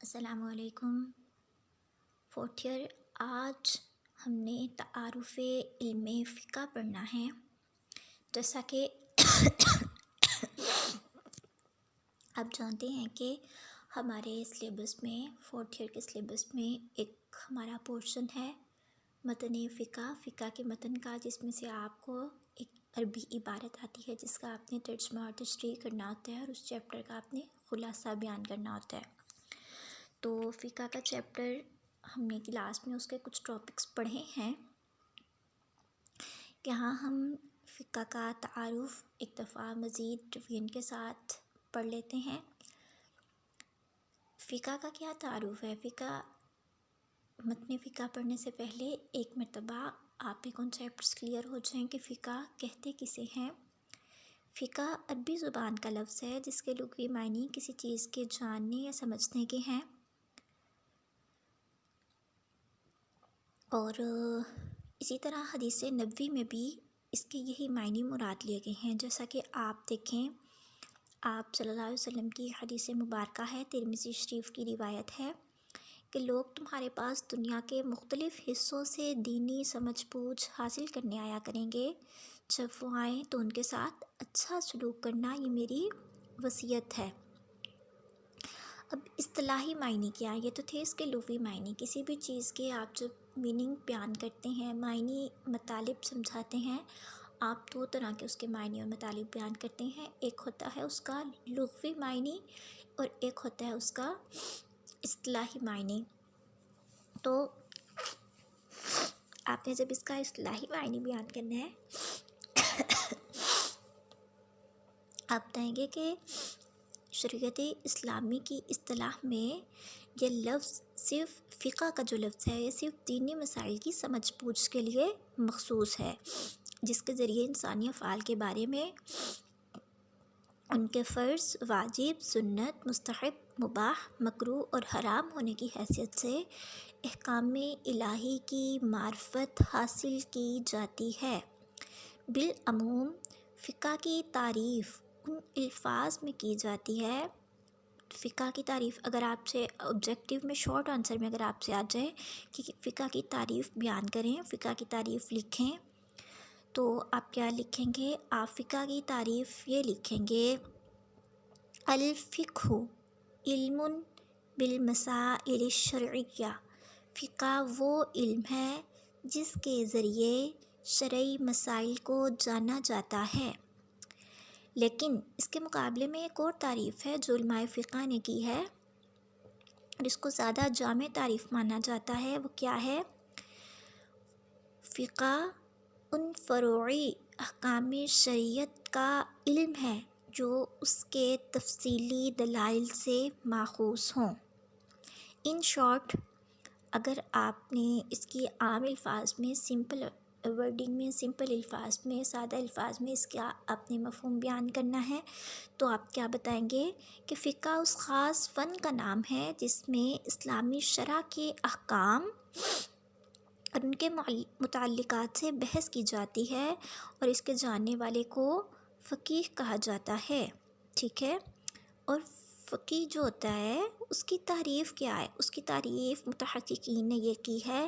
السلام علیکم fourth year. آج ہم نے تعارف علم فقہ پڑھنا ہے۔ جیسا کہ آپ جانتے ہیں کہ ہمارے سلیبس میں فورتھ ایئر کے سلیبس میں ایک ہمارا پورشن ہے متن فقہ کے متن کا، جس میں سے آپ کو ایک عربی عبارت آتی ہے جس کا آپ نے ترجمہ اور تشریح کرنا ہوتا ہے، اور اس چیپٹر کا آپ نے خلاصہ بیان کرنا ہوتا ہے۔ تو فقہ کا چیپٹر ہم نے کلاس میں اس کے کچھ ٹاپکس پڑھے ہیں کہ ہاں ہم فقہ کا تعارف ایک دفعہ مزید ریویژن کے ساتھ پڑھ لیتے ہیں۔ فقہ کا کیا تعارف ہے؟ متن فقہ پڑھنے سے پہلے ایک مرتبہ آپ کے کنسیپٹس کلیئر ہو جائیں کہ فقہ کہتے کسے ہیں۔ فقہ عربی زبان کا لفظ ہے جس کے لغوی معنی کسی چیز کے جاننے یا سمجھنے کے ہیں، اور اسی طرح حدیث نبوی میں بھی اس کے یہی معنی مراد لیے گئے ہیں۔ جیسا کہ آپ دیکھیں، آپ صلی اللہ علیہ وسلم کی حدیث مبارکہ ہے، ترمذی شریف کی روایت ہے کہ لوگ تمہارے پاس دنیا کے مختلف حصوں سے دینی سمجھ بوجھ حاصل کرنے آیا کریں گے۔ جب وہ آئیں تو ان کے ساتھ اچھا سلوک کرنا، یہ میری وصیت ہے۔ اب اصطلاحی معنی کیا ہے؟ یہ تو تھے اس کے لغوی معنی۔ کسی بھی چیز کے آپ جب میننگ بیان کرتے ہیں، معنی مطالب سمجھاتے ہیں، آپ دو طرح کے اس کے معنی اور مطالب بیان کرتے ہیں۔ ایک ہوتا ہے اس کا لغوی معنی اور ایک ہوتا ہے اس کا اصطلاحی معنی۔ تو آپ نے جب اس کا اصطلاحی معنی بیان کرنا ہے، آپ بتائیں گے کہ شریعت اسلامی کی اصطلاح میں یہ لفظ صرف فقہ کا جو لفظ ہے، یہ صرف دینی مسائل کی سمجھ بوجھ کے لیے مخصوص ہے، جس کے ذریعے انسانی افعال کے بارے میں ان کے فرض، واجب، سنت، مستحب، مباح، مکروہ اور حرام ہونے کی حیثیت سے احکام الہی کی معرفت حاصل کی جاتی ہے۔ بالعموم فقہ کی تعریف ان الفاظ میں کی جاتی ہے۔ فقہ کی تعریف اگر آپ سے آبجیکٹیو میں شارٹ آنسر میں اگر آپ سے آ جائے کہ فقہ کی تعریف بیان کریں، فقہ کی تعریف لکھیں، تو آپ کیا لکھیں گے؟ آپ فقہ کی تعریف یہ لکھیں گے: الفقہ علم بالمسائل الشرعیہ۔ فقہ وہ علم ہے جس کے ذریعے شرعی مسائل کو جانا جاتا ہے۔ لیکن اس کے مقابلے میں ایک اور تعریف ہے جو علماء فقہ نے کی ہے اور اس کو زیادہ جامع تعریف مانا جاتا ہے۔ وہ کیا ہے؟ فقہ ان فروعی احکام شریعت کا علم ہے جو اس کے تفصیلی دلائل سے ماخوذ ہوں۔ ان شارٹ، اگر آپ نے اس کی عام الفاظ میں، سمپل ورڈنگ میں، سمپل الفاظ میں، سادہ الفاظ میں اس کا اپنے مفہوم بیان کرنا ہے تو آپ کیا بتائیں گے کہ فقہ اس خاص فن کا نام ہے جس میں اسلامی شرع کے احکام اور ان کے متعلقات سے بحث کی جاتی ہے، اور اس کے جاننے والے کو فقیہ کہا جاتا ہے۔ ٹھیک ہے؟ اور فقیہ جو ہوتا ہے اس کی تعریف کیا ہے؟ اس کی تعریف محققین نے یہ کی ہے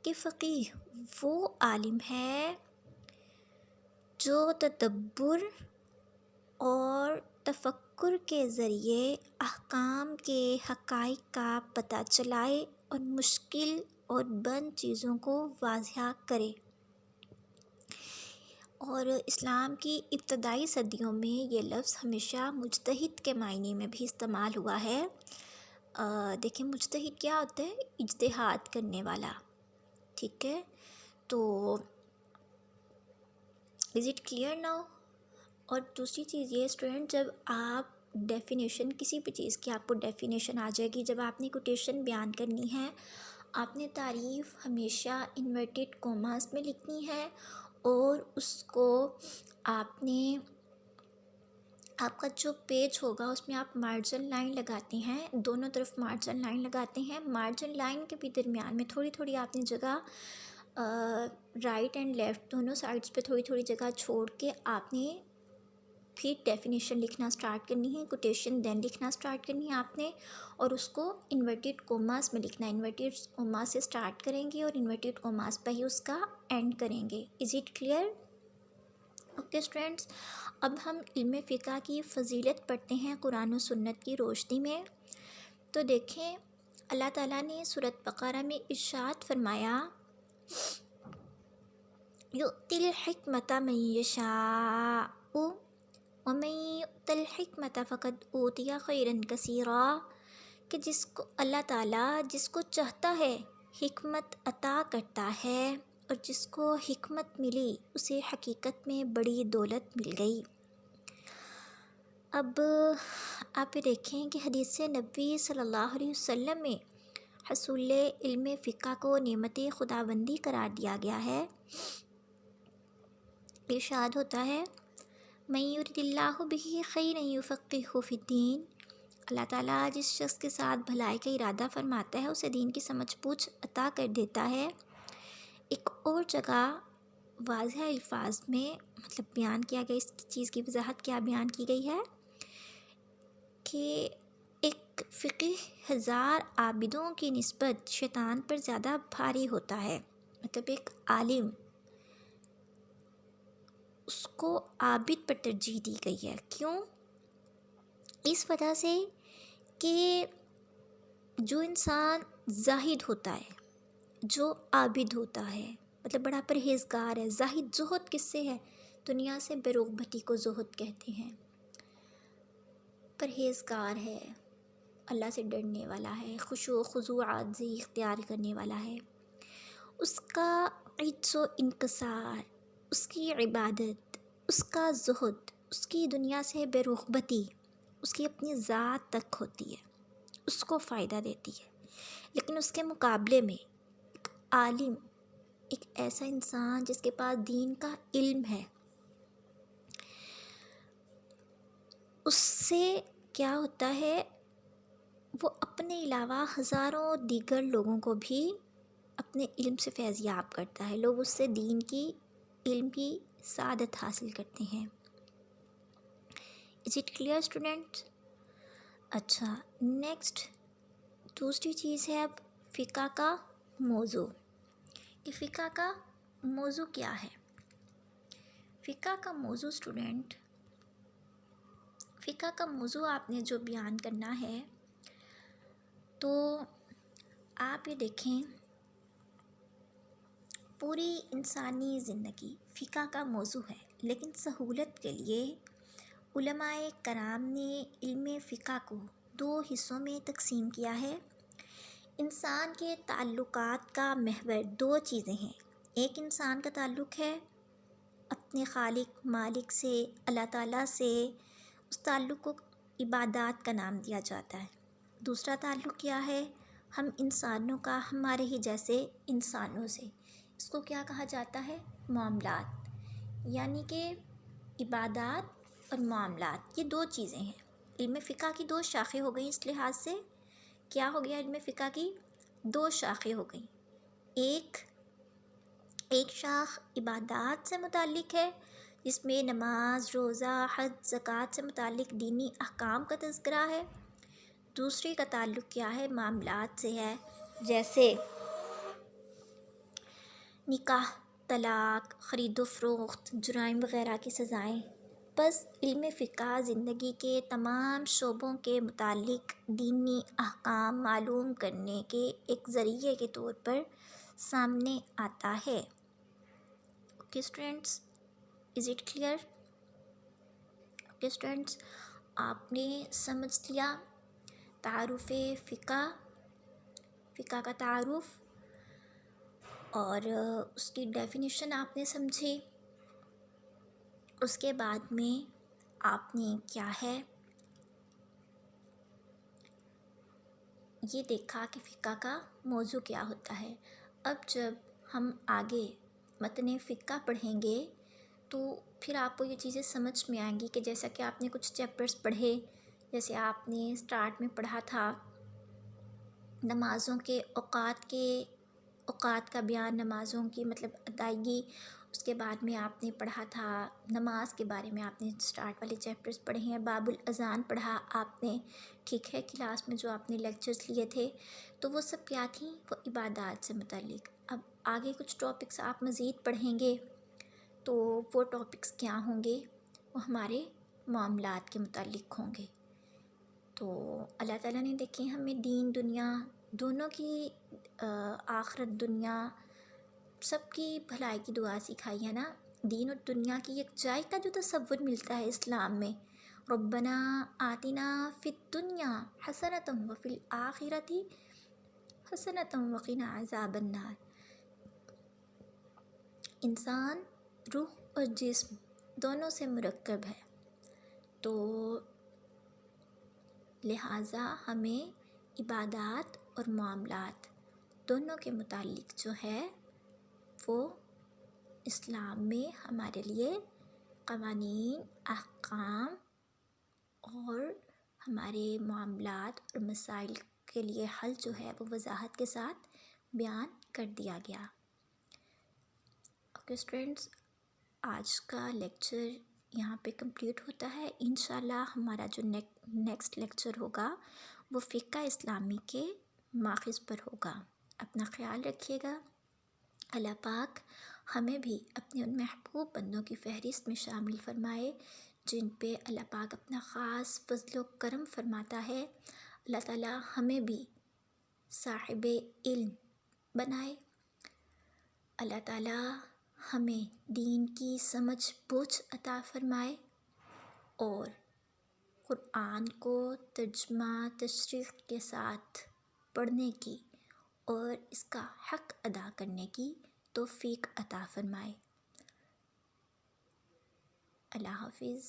کہ فقیہ وہ عالم ہے جو تدبر اور تفکر کے ذریعے احکام کے حقائق کا پتہ چلائے اور مشکل اور بند چیزوں کو واضح کرے۔ اور اسلام کی ابتدائی صدیوں میں یہ لفظ ہمیشہ مجتہد کے معنی میں بھی استعمال ہوا ہے۔ دیکھیں مجتہد کیا ہوتا ہے؟ اجتہاد کرنے والا۔ ٹھیک ہے؟ تو از اٹ کلیئر ناؤ؟ اور دوسری چیز یہ اسٹوڈنٹ، جب آپ ڈیفینیشن کسی بھی چیز کی آپ کو ڈیفینیشن آ جائے گی، جب آپ نے کوٹیشن بیان کرنی ہے، آپ نے تعریف ہمیشہ انورٹڈ کوماز میں لکھنی ہے، اور اس کو آپ نے، آپ کا جو پیج ہوگا اس میں آپ مارجن لائن لگاتے ہیں، دونوں طرف مارجن لائن لگاتے ہیں، مارجن لائن کے بھی درمیان میں تھوڑی تھوڑی آپ نے جگہ رائٹ اینڈ لیفٹ دونوں سائڈس پہ تھوڑی تھوڑی جگہ چھوڑ کے آپ نے پھر ڈیفینیشن لکھنا سٹارٹ کرنی ہے، کوٹیشن دین لکھنا سٹارٹ کرنی ہے آپ نے، اور اس کو انورٹیڈ کوماس میں لکھنا ہے. انورٹیڈ کوماس سے سٹارٹ کریں گے اور انورٹیڈ کوماس پہ ہی اس کا اینڈ کریں گے. Is it clear? Okay students, اب ہم علم فقہ کی فضیلت پڑھتے ہیں قرآن و سنت کی روشنی میں. تو دیکھیں اللہ تعالیٰ نے سورۃ بقرہ میں ارشاد فرمایا یؤتی الحکمۃ من یشاء ومن یؤت الحکمۃ فقد اوتی خیرا کثیرا، کہ جس کو اللہ تعالیٰ جس کو چاہتا ہے حکمت عطا کرتا ہے، اور جس کو حکمت ملی اسے حقیقت میں بڑی دولت مل گئی. اب آپ یہ دیکھیں کہ حدیث نبوی صلی اللہ علیہ وسلم میں حصول علم فقہ کو نعمت خداوندی قرار دیا گیا ہے. ارشاد ہوتا ہے من یرد اللہ بہ خیرا یفقہہ فی الدین، اللہ تعالیٰ جس شخص کے ساتھ بھلائی کا ارادہ فرماتا ہے اسے دین کی سمجھ بوجھ عطا کر دیتا ہے. ایک اور جگہ واضح الفاظ میں مطلب بیان کیا گیا، اس چیز کی وضاحت کیا بیان کی گئی ہے کہ ایک فقہ 1000 عابدوں کی نسبت شیطان پر زیادہ بھاری ہوتا ہے. مطلب ایک عالم، اس کو عابد پر ترجیح دی گئی ہے. کیوں؟ اس وجہ سے کہ جو انسان زاہد ہوتا ہے، جو عابد ہوتا ہے، مطلب بڑا پرہیزگار ہے. زاہد زہد کس سے ہے؟ دنیا سے بے رغبتی کو زہد کہتے ہیں. پرہیزگار ہے، اللہ سے ڈرنے والا ہے، خشوع و خضوع عاجزی اختیار کرنے والا ہے. اس کا عجز و انکسار، اس کی عبادت، اس کا زہد، اس کی دنیا سے بے رغبتی اس کی اپنی ذات تک ہوتی ہے، اس کو فائدہ دیتی ہے. لیکن اس کے مقابلے میں ایک عالم، ایک ایسا انسان جس کے پاس دین کا علم ہے، اس سے کیا ہوتا ہے، وہ اپنے علاوہ ہزاروں دیگر لوگوں کو بھی اپنے علم سے فیض یاب کرتا ہے. لوگ اس سے دین کی علم کی سعادت حاصل کرتے ہیں. Is it clear students? اچھا، نیکسٹ دوسری چیز ہے اب فقہ کا موضوع. کہ فقہ کا موضوع کیا ہے؟ فقہ کا موضوع اسٹوڈنٹ، فقہ کا موضوع آپ نے جو بیان کرنا ہے تو آپ یہ دیکھیں پوری انسانی زندگی فقہ کا موضوع ہے. لیکن سہولت کے لیے علماء کرام نے علم فقہ کو 2 حصوں میں تقسیم کیا ہے. انسان کے تعلقات کا محور 2 چیزیں ہیں. ایک انسان کا تعلق ہے اپنے خالق مالک سے، اللہ تعالیٰ سے. اس تعلق کو عبادات کا نام دیا جاتا ہے. دوسرا تعلق کیا ہے؟ ہم انسانوں کا، ہمارے ہی جیسے انسانوں سے. اس کو کیا کہا جاتا ہے؟ معاملات. یعنی کہ عبادات اور معاملات یہ 2 چیزیں ہیں. علم فقہ کی 2 شاخیں ہو گئیں. اس لحاظ سے کیا ہو گیا؟ علم فقہ کی 2 شاخیں ہو گئیں. ایک شاخ عبادات سے متعلق ہے جس میں نماز، روزہ، حج، زکوٰۃ سے متعلق دینی احکام کا تذکرہ ہے. دوسری کا تعلق کیا ہے؟ معاملات سے ہے، جیسے نکاح، طلاق، خرید و فروخت، جرائم وغیرہ کی سزائیں. بس علم فقہ زندگی کے تمام شعبوں کے متعلق دینی احکام معلوم کرنے کے ایک ذریعے کے طور پر سامنے آتا ہے. Okay students, is it clear? Okay students, آپ نے سمجھ لیا تعارف فقہ، فقہ کا تعارف، اور اس کی ڈیفینیشن آپ نے سمجھی. اس کے بعد میں آپ نے کیا ہے یہ دیکھا کہ فقہ کا موضوع کیا ہوتا ہے. اب جب ہم آگے متن فقہ پڑھیں گے تو پھر آپ کو یہ چیزیں سمجھ میں آئیں گی کہ جیسا کہ آپ نے کچھ چیپٹرز پڑھے، جیسے آپ نے سٹارٹ میں پڑھا تھا نمازوں کے اوقات کا بیان، نمازوں کی مطلب ادائیگی، اس کے بعد میں آپ نے پڑھا تھا نماز کے بارے میں، آپ نے اسٹارٹ والے چیپٹرز پڑھے ہیں، باب الاذان پڑھا آپ نے، ٹھیک ہے، کلاس میں جو آپ نے لیکچرز لیے تھے، تو وہ سب کیا تھیں؟ وہ عبادات سے متعلق۔ اب آگے کچھ ٹاپکس آپ مزید پڑھیں گے تو وہ ٹاپکس کیا ہوں گے؟ وہ ہمارے معاملات کے متعلق ہوں گے۔ تو اللہ تعالیٰ نے دیکھیں ہمیں دین دنیا دونوں کی آخرت دنیا سب کی بھلائی کی دعا سکھائی ہے نا۔ دین اور دنیا کی یکجائی کا جو تصور ملتا ہے اسلام میں، ربنا آتنا فی الدنیا حسنۃ وفی الآخرۃ حسنۃ وقنا عذاب النار۔ انسان روح اور جسم دونوں سے مرکب ہے، تو لہٰذا ہمیں عبادات اور معاملات دونوں کے متعلق جو ہے وہ اسلام میں ہمارے لیے قوانین، احکام اور ہمارے معاملات اور مسائل کے لیے حل جو ہے وہ وضاحت کے ساتھ بیان کر دیا گیا۔ اوکے اسٹوڈنٹس، آج کا لیکچر یہاں پہ کمپلیٹ ہوتا ہے۔ انشاءاللہ ہمارا جو نیکسٹ لیکچر ہوگا وہ فقہ اسلامی کے ماخذ پر ہوگا۔ اپنا خیال رکھیے گا۔ اللہ پاک ہمیں بھی اپنے ان محبوب بندوں کی فہرست میں شامل فرمائے جن پہ اللہ پاک اپنا خاص فضل و کرم فرماتا ہے۔ اللہ تعالیٰ ہمیں بھی صاحب علم بنائے۔ اللہ تعالیٰ ہمیں دین کی سمجھ بوجھ عطا فرمائے اور قرآن کو ترجمہ تشریح کے ساتھ پڑھنے کی اور اس کا حق ادا کرنے کی توفیق عطا فرمائے۔ اللہ حافظ۔